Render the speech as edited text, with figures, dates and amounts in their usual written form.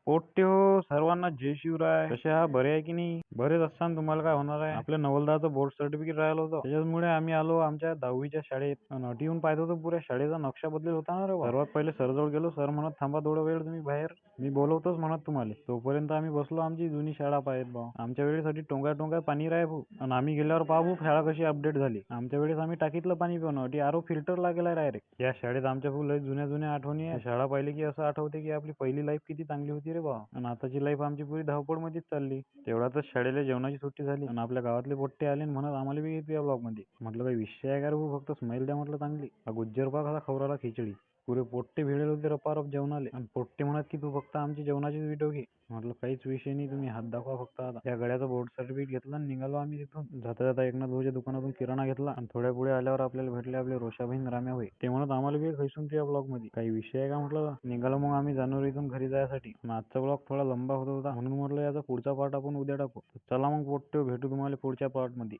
पोट्टे हो, सर्वांना जय शिवराय. कसे आहात? बरे आहे की नाही? बरेच असताना तुम्हाला काय होणार आहे? आपल्या नवलदाचं बोर्ड सर्टिफिकेट राहिलं होतं, त्याच्यामुळे आम्ही आलो आमच्या 10वीच्या शाळेत. अटी येऊन पाहत होतो, पुऱ्या शाळेचा नक्षा बदलेल होता ना रे बा. सर्वात पहिले सरजवळ गेलो. सर म्हणत थांबा थोडा वेळ तुम्ही बाहेर, मी बोलवतोच म्हणत तुम्हाला. तोपर्यंत आम्ही बसलो आमची जुनी शाळा पाहत बा. आमच्या वेळेसाठी टोंगा टोंगा पाणी राहे भाऊ. आणि आम्ही गेल्यावर पहा भाऊ शाळा कशी अपडेट झाली. आमच्या वेळेस आम्ही टाकीतलं पाणी पिवणं अटी आरो फिल्टर लागेला डायरेक्ट. या शाळेत आमच्या खूप लय जुन्या जुन्या आठवणी आहे. शाळा पाहिली की असं आठवते की आपली पहिली लाईफ किती चांगली होती रे बा. आणि आताची लाईफ आमची पुरी धावपळ मध्येच चालली. तेवढ्यातच शाळेला जेवणाची सुट्टी झाली आणि आपल्या गावातले पोट्टे आले आणि म्हणत आम्हाला बी येते या ब्लॉग मध्ये. म्हटलं काही विषय आहे का रे भाऊ, फक्त स्माईल द्या म्हटलं चांगली. हा गुज्जर पाक असा खवराला खिचडी. पुरे पोट्टे भिडेल होते रपारप जेवणाले आणि पोट्टे म्हणत की तू फक्त आमची जेवणाचीच व्हिडिओ घे. म्हटलं काहीच विषय नाही, तुम्ही हात दाखवा फक्त आता. या गड्याचं बोर्ड सर्टिफिकेट घेतलं आणि निघालो आम्ही तिथून. जाता जाता एकनाथ भाऊच्या दुकानातून किराणा घेतला आणि थोड्या पुढे आल्यावर आपल्याला भेटले आपले रोषाबहीण राम्या होय. ते म्हणत आम्हाला बी खैसून या ब्लॉग मध्ये काही विषय आहे का म्हटलं. निघालो मग आम्ही जानेवारीतून घरी जायसाठी. आजचा ब्लॉग थोडा लंबा होत होता म्हणून म्हटलं याचा पुढचा पार्ट आपण उद्या टाकू. चला मग पोट्टे भेटू तुम्हाला पुढच्या पार्ट मध्ये.